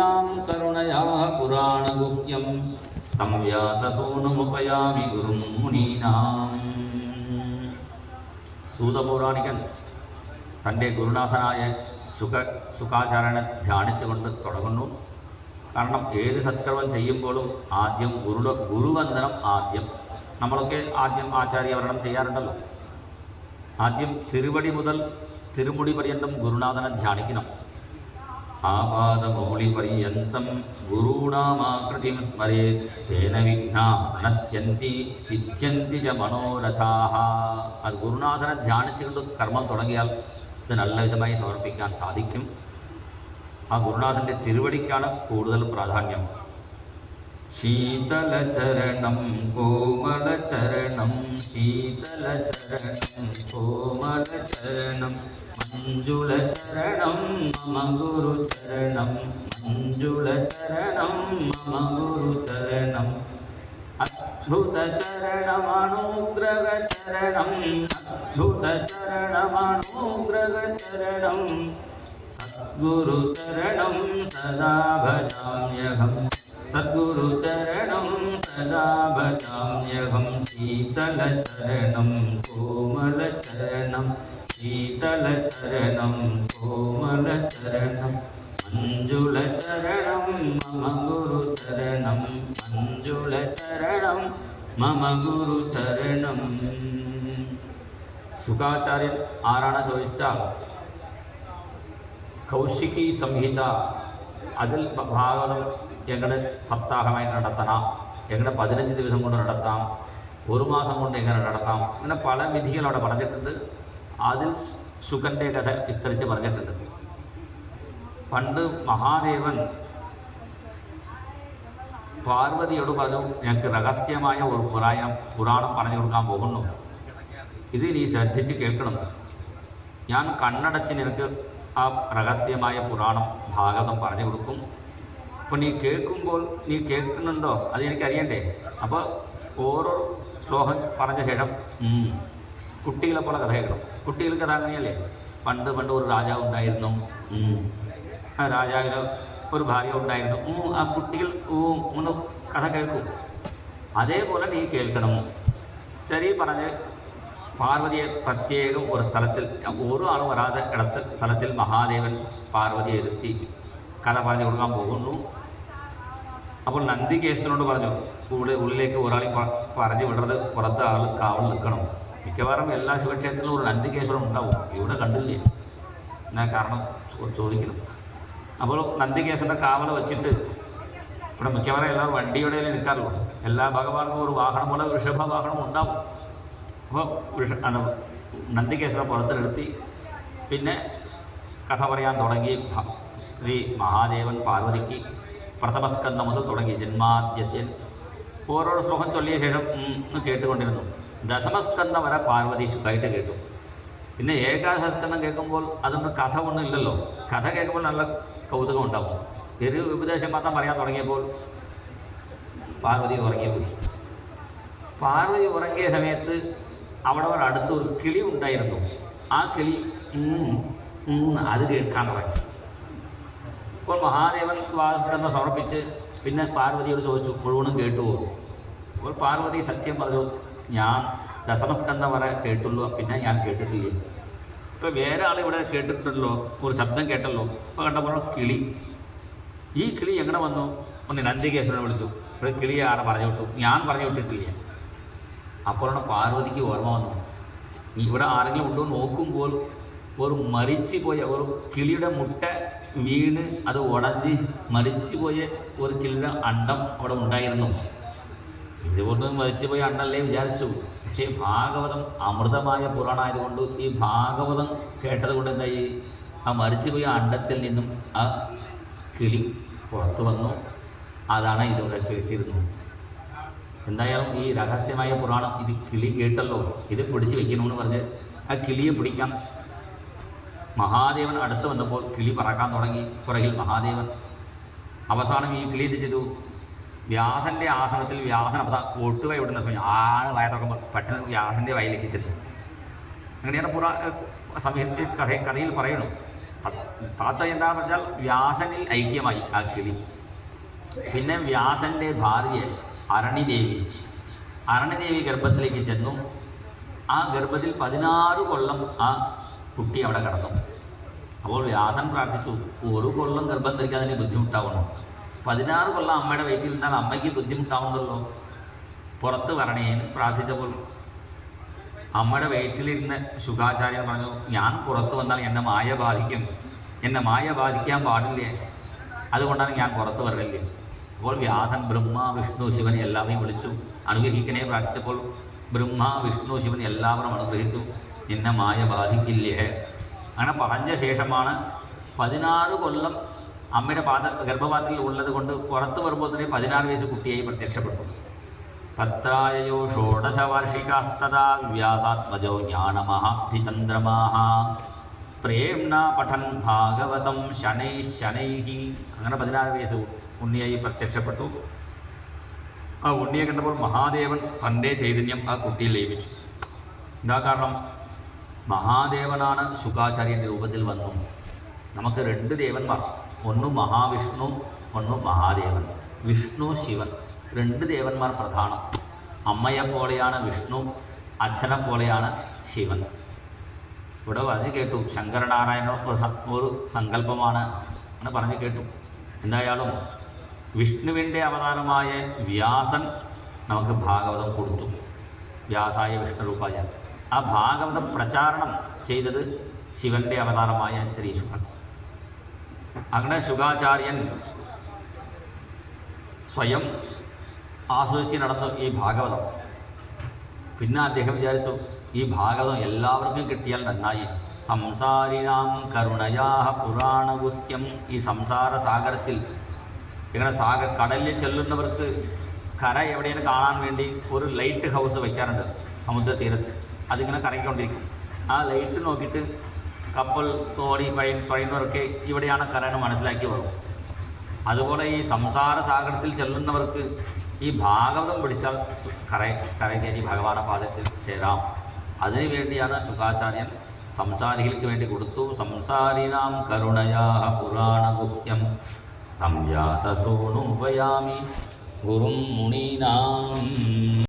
वादिनां करुणया पुराणगुह्यं तं व्याससूनुमुपयामि गुरुं मुनीनां. സൂതപൗരാണികൻ തൻ്റെ ഗുരുനാഥനായ ശുകാചാര്യനെ ധ്യാനിച്ചുകൊണ്ട് തുടങ്ങുന്നു. കാരണം ഏത് സത്കർമ്മം ചെയ്യുമ്പോഴും ആദ്യം ഗുരുവന്ദനം. നമ്മളൊക്കെ ആദ്യം ആചാര്യവരണം ചെയ്യാറുണ്ടല്ലോ. ആദ്യം തിരുവടി മുതൽ തിരുമുടി പര്യന്തം ഗുരുനാഥനെ ധ്യാനിക്കണം. ആപാദമൗളി പര്യന്തം ഗുരുണാമാകൃതിം സ്മരേത് തേന വിഘ്നാ പ്രണശ്യന്തി സിദ്ധ്യന്തി ച മനോരഥാഃ. അത് ഗുരുനാഥനെ ധ്യാനിച്ചുകൊണ്ട് കർമ്മം തുടങ്ങിയാൽ ഇത് നല്ല വിധമായി സമർപ്പിക്കാൻ സാധിക്കും. ആ ഗുരുനാഥൻ്റെ തിരുവടിക്കാണ് കൂടുതൽ പ്രാധാന്യം. ശീതലചരണം കോമളചരണം ശീതലചരണം കോമളചരണം മഞ്ജുളചരണം മമ ഗുരുചരണം മഞ്ജുളചരണം മമ ഗുരുചരണം അദ്ഭുതചരണമനുഗ്രഹചരണം അദ്ഭുതചരണമനുഗ്രഹചരണം സദ്ഗുരുചരണം സദാ ഭജാമ്യഹം സദ്ഗുരുചരണം സദാ ഭജാമ്യഹം. ശീതളചരണം കോമളചരണം ശീതളചരണം കോമളചരണം മഞ്ജുളചരണം മമ ഗുരുചരണം മഞ്ജുളചരണം മമ ഗുരുചരണം. ശുകാചാര്യൻ ആരാണ് ചോദിച്ചാൽ കൗശികി സംഹിത അതിൽ ഭാഗവതം എങ്ങനെ സപ്താഹമായിട്ട് നടത്തണം, എങ്ങനെ 15 ദിവസം കൊണ്ട് നടത്താം, 1 മാസം കൊണ്ട് എങ്ങനെ നടത്താം, അങ്ങനെ പല വിധികൾ അവിടെ പറഞ്ഞിട്ടുണ്ട്. അതിൽ ശുകൻ്റെ കഥ വിസ്തരിച്ച് പറഞ്ഞിട്ടുണ്ട്. പണ്ട് മഹാദേവൻ പാർവതിയോട് പറഞ്ഞു, ഞങ്ങൾക്ക് രഹസ്യമായ ഒരു പുരാണം പറഞ്ഞു കൊടുക്കാൻ പോകുന്നു. ഇത് നീ ശ്രദ്ധിച്ച് കേൾക്കണം. ഞാൻ കണ്ണടച്ച് നിനക്ക് ആ രഹസ്യമായ പുരാണം ഭാഗവതം പറഞ്ഞു കൊടുക്കും. അപ്പോൾ നീ കേൾക്കുമ്പോൾ നീ കേൾക്കുന്നുണ്ടോ അത് എനിക്കറിയണ്ടേ. അപ്പോൾ ഓരോ ശ്ലോകം പറഞ്ഞ ശേഷം കുട്ടികളെ പോലെ കഥ കേൾക്കണം. കുട്ടികൾക്ക് കഥ അങ്ങനെയല്ലേ. പണ്ട് ഒരു രാജാവ് ഉണ്ടായിരുന്നു. ആ രാജാവിന് ഒരു ഭാര്യ ഉണ്ടായിരുന്നു. ആ കുട്ടികൾ ഒന്ന് കഥ കേൾക്കും. അതേപോലെ നീ കേൾക്കണം. ശരി പറഞ്ഞ് പാർവതിയെ പ്രത്യേകം ഒരു സ്ഥലത്തിൽ, ഓരോ ആളും വരാതെ സ്ഥലത്തിൽ മഹാദേവൻ പാർവതിയെ ഇരുത്തി കഥ പറഞ്ഞു കൊടുക്കാൻ പോകുന്നു. അപ്പോൾ നന്ദികേശനോട് പറഞ്ഞു, ഉള്ളിലേക്ക് ഒരാളെ പറഞ്ഞു വിടരുത്, പുറത്ത് ആൾ കാവൽ നിൽക്കണം. മിക്കവാറും എല്ലാ ശിവക്ഷേത്രത്തിലും ഒരു നന്ദികേശ്വരം ഉണ്ടാവും. ഇവിടെ കണ്ടില്ലേ എന്നാ കാരണം ചോദിക്കണം. അപ്പോൾ നന്ദികേശൻ്റെ കാവൽ വച്ചിട്ട് ഇവിടെ മിക്കവാറും എല്ലാവരും വണ്ടിയുടെ നിൽക്കാറുള്ളൂ. എല്ലാ ഭഗവാനും ഒരു വാഹനം പോലെ വൃഷഭ വാഹനം ഉണ്ടാവും. അപ്പോൾ നന്ദികേശനെ പുറത്ത് നിർത്തി പിന്നെ കഥ പറയാൻ തുടങ്ങി. ശ്രീ മഹാദേവൻ പാർവതിക്ക് പ്രഥമസ്കന്ധം മുതൽ തുടങ്ങി ജന്മാദ്യസ്യൻ ഓരോ ശ്ലോകം ചൊല്ലിയ ശേഷം കേട്ടുകൊണ്ടിരുന്നു. ദശമസ്കന്ധം വരെ പാർവതി സുഖമായിട്ട് കേട്ടു. പിന്നെ ഏകാദശസ്കന്ധം കേൾക്കുമ്പോൾ അതൊന്നും കഥ ഒന്നും ഇല്ലല്ലോ. കഥ കേൾക്കുമ്പോൾ നല്ല കൗതുകം ഉണ്ടാവും. ഒരു ഉപദേശം മാത്രം പറയാൻ തുടങ്ങിയപ്പോൾ പാർവതി ഉറങ്ങിപ്പോയി. പാർവതി ഉറങ്ങിയ സമയത്ത് അവിടെ അടുത്തൊരു കിളി ഉണ്ടായിരുന്നു. ആ കിളി അത് കേൾക്കാൻ തുടങ്ങി. അപ്പോൾ മഹാദേവൻ വാസ്കന്ധം സമർപ്പിച്ച് പിന്നെ പാർവതിയോട് ചോദിച്ചു, മുഴുവനും കേട്ടുപോകും. അപ്പോൾ പാർവതി സത്യം പറഞ്ഞു, ഞാൻ ദശമസ്കന്ധം വരെ കേട്ടുള്ളൂ, പിന്നെ ഞാൻ കേട്ടിട്ടില്ല. ഇപ്പോൾ വേറെ ആൾ ഇവിടെ കേട്ടിട്ടുണ്ടല്ലോ, ഒരു ശബ്ദം കേട്ടല്ലോ. ഇപ്പോൾ കണ്ടപ്പോൾ കിളി, ഈ കിളി എങ്ങനെ വന്നു? ഒന്ന് നന്ദികേശ്വരനെ വിളിച്ചു. ഇവിടെ കിളിയെ ആരെ പറഞ്ഞു വിട്ടു? ഞാൻ പറഞ്ഞു വിട്ടിട്ടില്ല. അപ്പോഴാണ് പാർവതിക്ക് ഓർമ്മ വന്നു, ഇവിടെ ആരെങ്കിലും ഉണ്ടോ നോക്കുമ്പോൾ ഒരു മരിച്ചു പോയ ഒരു കിളിയുടെ മുട്ട വീണ് അത് ഉടഞ്ഞ് മരിച്ചു പോയ ഒരു കിളിയുടെ അണ്ടം അവിടെ ഉണ്ടായിരുന്നു. ഇതുകൊണ്ട് മരിച്ചു പോയ അണ്ടല്ലേ വിചാരിച്ചു. പക്ഷേ ഭാഗവതം അമൃതമായ പുരാണമായതുകൊണ്ട് ഈ ഭാഗവതം കേട്ടത് കൊണ്ട് എന്തായി, ആ മരിച്ചുപോയ അണ്ടത്തിൽ നിന്നും ആ കിളി പുറത്തു വന്നു. അതാണ് ഇതിവിടെ കേട്ടിരുന്നത്. എന്തായാലും ഈ രഹസ്യമായ പുരാണം ഇത് കിളി കേട്ടല്ലോ, ഇത് പിടിച്ച് വയ്ക്കണമെന്ന് പറഞ്ഞ് ആ കിളിയെ പിടിക്കാൻ മഹാദേവൻ അടുത്ത് വന്നപ്പോൾ കിളി പറക്കാൻ തുടങ്ങി. പുറകിൽ മഹാദേവൻ. അവസാനം ഈ കിളി ഇത് ചെയ്തു, വ്യാസൻ്റെ ആസനത്തിൽ വ്യാസൻ അപ്പം കൊട്ടുവായി വിടുന്ന സമയം ആൾ വയ തുറക്കുമ്പോൾ പെട്ടെന്ന് വ്യാസൻ്റെ വയലേക്ക് ചെല്ലും. അങ്ങനെയാണ് സമയത്ത് കഥയിൽ പറയണു. താത്ത എന്താണെന്ന് പറഞ്ഞാൽ വ്യാസനിൽ ഐക്യമായി ആ കിളി. പിന്നെ വ്യാസൻ്റെ ഭാര്യ അരണിദേവി ഗർഭത്തിലേക്ക് ചെന്നു. ആ ഗർഭത്തിൽ 16 കൊല്ലം ആ കുട്ടി അവിടെ കിടന്നു. അപ്പോൾ വ്യാസൻ പ്രാർത്ഥിച്ചു, ഒരു കൊല്ലം ഗർഭം ധരിക്കാൻ അതിന് ബുദ്ധിമുട്ടാവണം. 16 കൊല്ലം അമ്മയുടെ വയറ്റിൽ നിന്നാൽ അമ്മയ്ക്ക് ബുദ്ധിമുട്ടാവുന്നല്ലോ, പുറത്ത് വരണേന്ന് പ്രാർത്ഥിച്ചപ്പോൾ അമ്മയുടെ വയറ്റിലിരുന്ന് ശുകാചാര്യൻ പറഞ്ഞു, ഞാൻ പുറത്ത് വന്നാൽ എന്നെ മായ ബാധിക്കാൻ പാടില്ലേ, അതുകൊണ്ടാണ് ഞാൻ പുറത്ത് വരണില്ലേ. അപ്പോൾ വ്യാസൻ ബ്രഹ്മ വിഷ്ണു ശിവൻ എല്ലാവരെയും വിളിച്ചു അനുഗ്രഹിക്കണേ പ്രാർത്ഥിച്ചപ്പോൾ ബ്രഹ്മ വിഷ്ണു ശിവൻ എല്ലാവരും അനുഗ്രഹിച്ചു, എന്നെ മായ ബാധിക്കില്ലേ. അങ്ങനെ പറഞ്ഞ ശേഷമാണ് 16 കൊല്ലം അമ്മയുടെ ഗർഭപാത്രത്തിൽ ഉള്ളത് കൊണ്ട് പുറത്ത് വരുമ്പോൾ തന്നെ 16 വയസ്സ് കുട്ടിയായി പ്രത്യക്ഷപ്പെട്ടു. തത്രായയോ ഷോഡശവാർഷികാസ്തദാ വ്യാസാത്മജോ ജ്ഞാനമഹാബ്ധിചന്ദ്രമാഃ പ്രേംണ പഠൻ ഭാഗവതം ശനൈഃ. അങ്ങനെ 16 വയസ്സ് ഉണ്ണിയായി പ്രത്യക്ഷപ്പെട്ടു. ആ ഉണ്ണിയെ കണ്ടപ്പോൾ മഹാദേവൻ തൻ്റെ ചൈതന്യം ആ കുട്ടിയിൽ ലയിപ്പിച്ചു. എന്താ കാരണം? മഹാദേവനാണ് ശുകാചാര്യൻ്റെ രൂപത്തിൽ വന്നു. നമുക്ക് 2 ദേവന്മാർ, ഒന്ന് മഹാവിഷ്ണു, ഒന്ന് മഹാദേവൻ. വിഷ്ണു ശിവൻ 2 ദേവന്മാർ പ്രധാനം. അമ്മയെപ്പോലെയാണ് വിഷ്ണു, അച്ഛനെപ്പോലെയാണ് ശിവൻ. ഇവിടെ പറഞ്ഞു കേട്ടു ശങ്കരനാരായണ ഒരു സങ്കല്പമാണ് എന്ന് പറഞ്ഞു കേട്ടു. എന്തായാലും വിഷ്ണുവിൻ്റെ അവതാരമായ വ്യാസൻ നമുക്ക് ഭാഗവതം കൊടുത്തു. വ്യാസായ വിഷ്ണുരൂപായ ആ ഭാഗവതം പ്രചാരണം ചെയ്തത് ശിവൻ്റെ അവതാരമായ ശ്രീശുഖൻ. അങ്ങനെ ശുകാചാര്യൻ സ്വയം ആസ്വദിച്ച് നടന്നു ഈ ഭാഗവതം. പിന്നെ അദ്ദേഹം വിചാരിച്ചു, ഈ ഭാഗവതം എല്ലാവർക്കും കിട്ടിയാൽ നന്നായി. സംസാരിനാം കരുണയാഹ പുരാണഗുഹ്യം. ഈ സംസാര സാഗരത്തിൽ ഇങ്ങനെ കടലിൽ ചെല്ലുന്നവർക്ക് കര എവിടെയാണ് കാണാൻ വേണ്ടി ഒരു ലൈറ്റ് ഹൗസ് വയ്ക്കാറുണ്ട് സമുദ്ര തീരത്ത്. അതിങ്ങനെ കറങ്ങിക്കൊണ്ടിരിക്കും. ആ ലൈറ്റ് നോക്കിയിട്ട് കപ്പൽ തോണി തുഴയുന്നവർക്ക് ഇവിടെയാണ് കര എന്ന് മനസ്സിലാക്കി വരും. അതുപോലെ ഈ സംസാര സാഗരത്തിൽ ചെല്ലുന്നവർക്ക് ഈ ഭാഗവതം പിടിച്ചാൽ കരകയറി ഭഗവാന പാദത്തിൽ ചേരാം. അതിനു വേണ്ടിയാണ് ശുകാചാര്യൻ സംസാരികൾക്ക് വേണ്ടി കൊടുത്തു. സംസാരിനാം കരുണയാഹ പുരാണഗുഹ്യം തം വ്യാസസൂനുപയാമി ഗുരും മുനീനാം.